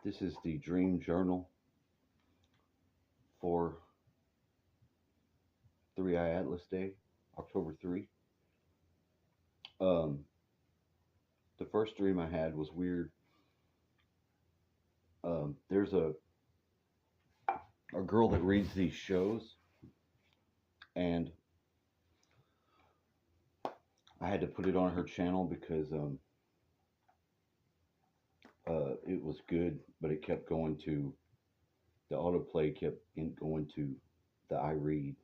This is the dream journal for 3 Eye Atlas Day, October 3. Um, the first dream I had was weird. There's a girl that reads these shows, and I had to put it on her channel because it was good, but it kept going to the autoplay kept going to the I read.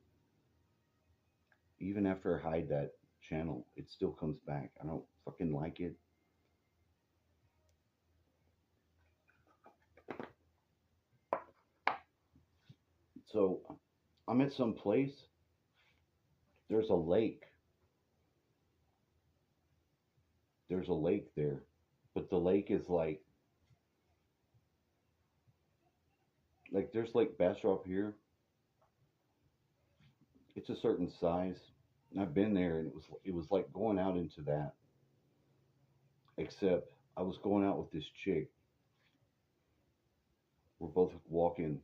Even after I hide that channel, it still comes back. I don't fucking like it. So I'm at some place. There's a lake. There's a lake there, but the lake is like there's Lake Bastrop here. It's a certain size. And I've been there, and it was like going out into that. Except I was going out with this chick. We're both walking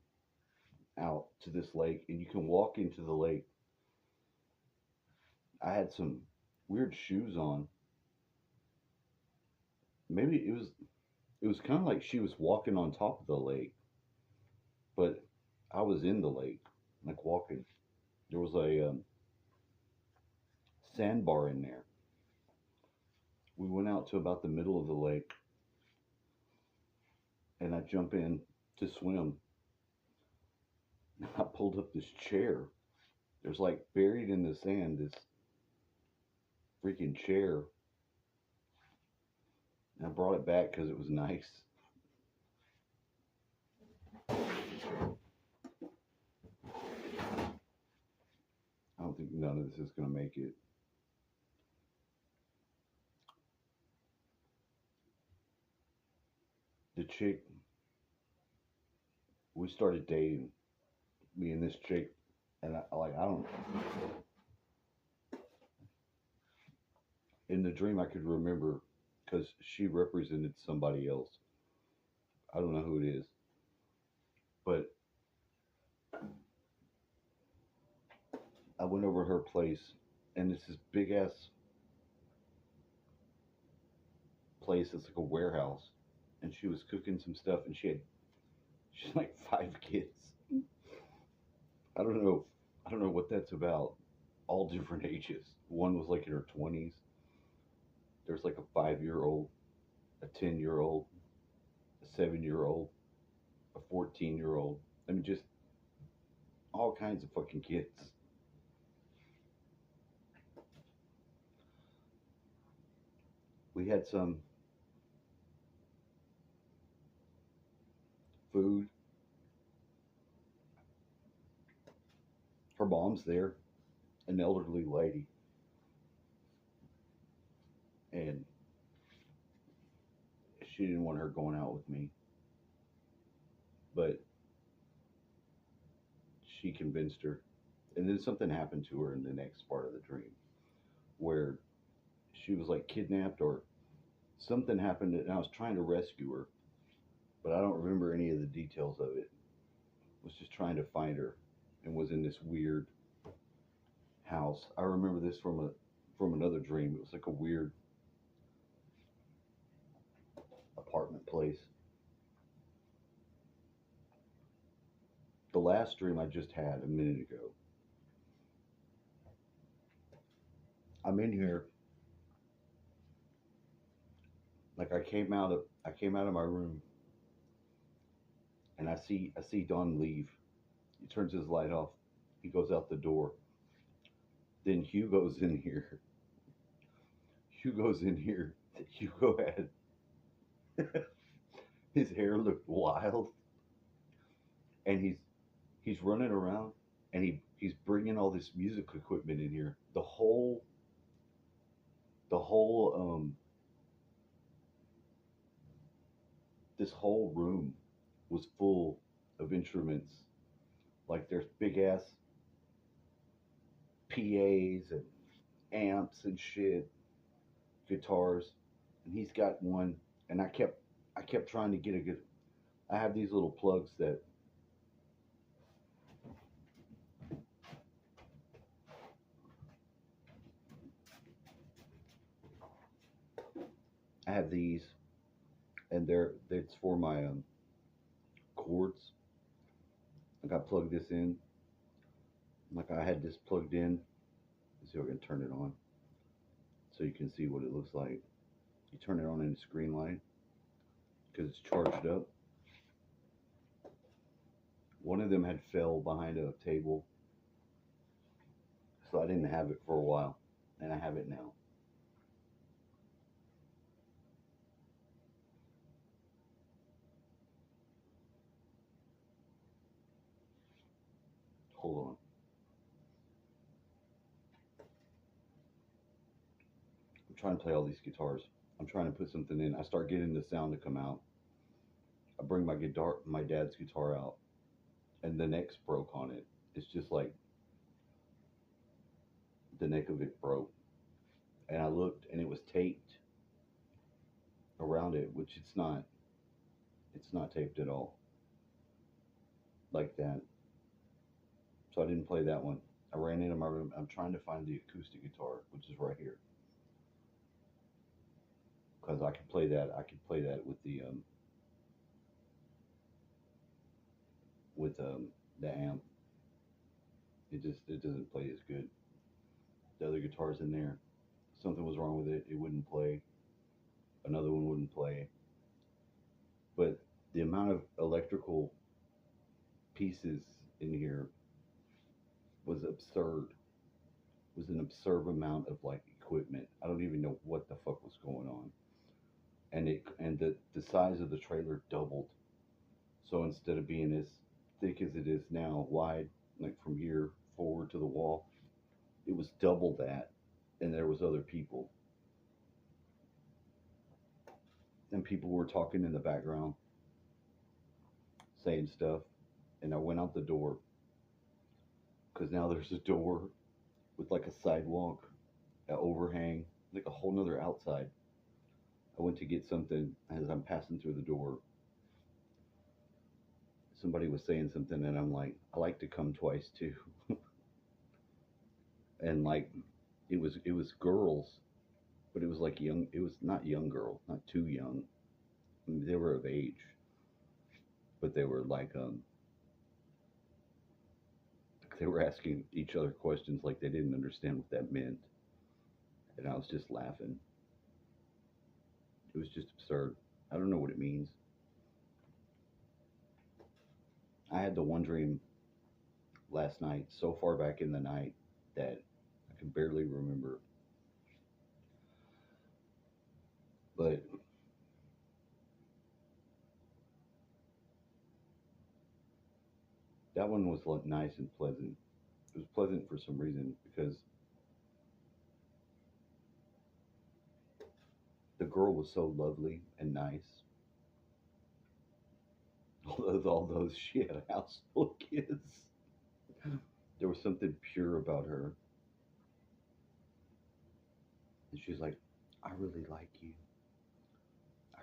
out to this lake, and you can walk into the lake. I had some weird shoes on. Maybe it was kind of like she was walking on top of the lake, but I was in the lake, like walking. There was a sandbar in there. We went out to about the middle of the lake, and I jump in to swim. I pulled up this chair. There's like buried in the sand this freaking chair. And I brought it back because it was nice. I don't think none of this is going to make it. The chick, we started dating, me and this chick, and I don't. In the dream, I could remember because she represented somebody else. I don't know who it is, but I went over to her place, and it's this big ass place. It's like a warehouse, and she was cooking some stuff, and she's like 5 kids. I don't know. I don't know what that's about. All different ages. One was like in her 20s. There's like a 5-year old, a 10-year old, a 7-year old, a 14-year old. I mean, just all kinds of fucking kids. We had some food. Her mom's there, an elderly lady, and she didn't want her going out with me, but she convinced her. And then something happened to her in the next part of the dream where she was like kidnapped or something happened, and I was trying to rescue her, but I don't remember any of the details of it. I was just trying to find her and was in this weird house. I remember this from another dream. It was like a weird apartment place. The last dream I just had a minute ago. I'm in here, like I came out of my room, and I see Don leave. He turns his light off. He goes out the door. Then Hugo's in here. Hugo's in here. Hugo had his hair looked wild, and he's running around, and he's bringing all this music equipment in here. The whole this whole room was full of instruments. Like there's big ass PAs and amps and shit, guitars, and he's got one. And I kept trying to get a good. I have these little plugs that I have these, and it's for my cords. Like I plug this in. Like I had this plugged in. Let's see if I can turn it on so you can see what it looks like. You turn it on in the screen light because it's charged up. One of them had fell behind a table, so I didn't have it for a while, and I have it now. Hold on. I'm trying to play all these guitars. I'm trying to put something in. I start getting the sound to come out. I bring my dad's guitar out, and the neck's broke on it. It's just like the neck of it broke, and I looked, and it was taped around it, which it's not. It's not taped at all like that. So I didn't play that one. I ran into my room. I'm trying to find the acoustic guitar, which is right here, because I can play that. I can play that with the amp. It doesn't play as good. The other guitars in there, something was wrong with it. It wouldn't play. Another one wouldn't play. But the amount of electrical pieces in here was absurd. Was an absurd amount of like equipment. I don't even know what the fuck was going on. And the size of the trailer doubled. So instead of being as thick as it is now, wide, like from here forward to the wall, it was double that, and there was other people, and people were talking in the background, saying stuff, and I went out the door because now there's a door with like a sidewalk, an overhang, like a whole nother outside. I went to get something as I'm passing through the door. Somebody was saying something, and I'm like, I like to come twice too, and like it was girls, but it was like young. It was not young girls, not too young. I mean, they were of age, but they were like they were asking each other questions like they didn't understand what that meant, and I was just laughing. It was just absurd. I don't know what it means. I had the one dream last night, so far back in the night that I can barely remember. But that one was like nice and pleasant. It was pleasant for some reason because the girl was so lovely and nice. Although she had a house full of kids, there was something pure about her. And she's like, I really like you.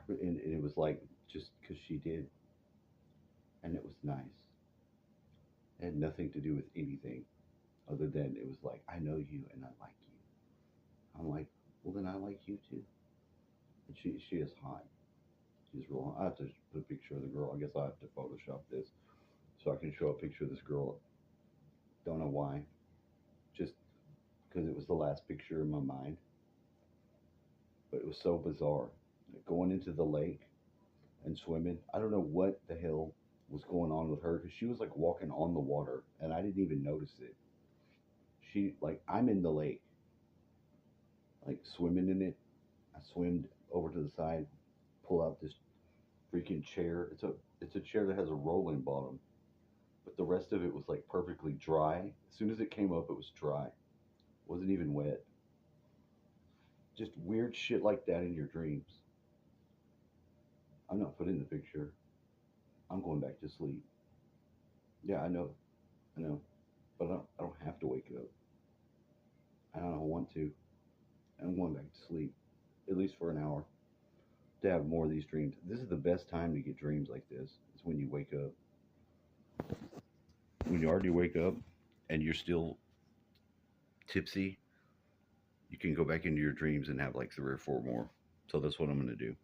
And it was like just because she did, and it was nice. It had nothing to do with anything other than it was like, I know you and I like you. I'm like, well, then I like you too. And she is hot. She's real hot. I have to put a picture of the girl. I guess I have to Photoshop this so I can show a picture of this girl. Don't know why. Just because it was the last picture in my mind. But it was so bizarre. Like, going into the lake and swimming. I don't know what the hell was going on with her because she was like walking on the water and I didn't even notice it. Like, I'm in the lake, like swimming in it. I swam over to the side, pull out this freaking chair. It's a chair that has a rolling bottom, but the rest of it was like perfectly dry. As soon as it came up, it was dry. It wasn't even wet. Just weird shit like that in your dreams. I'm not putting the picture. I'm going back to sleep. Yeah, I know, but I don't have to wake up. I don't want to. I'm going back to sleep, at least for an hour. to have more of these dreams. This is the best time to get dreams like this. It's when you wake up. When you already wake up and you're still tipsy, you can go back into your dreams and have like three or four more. So that's what I'm going to do.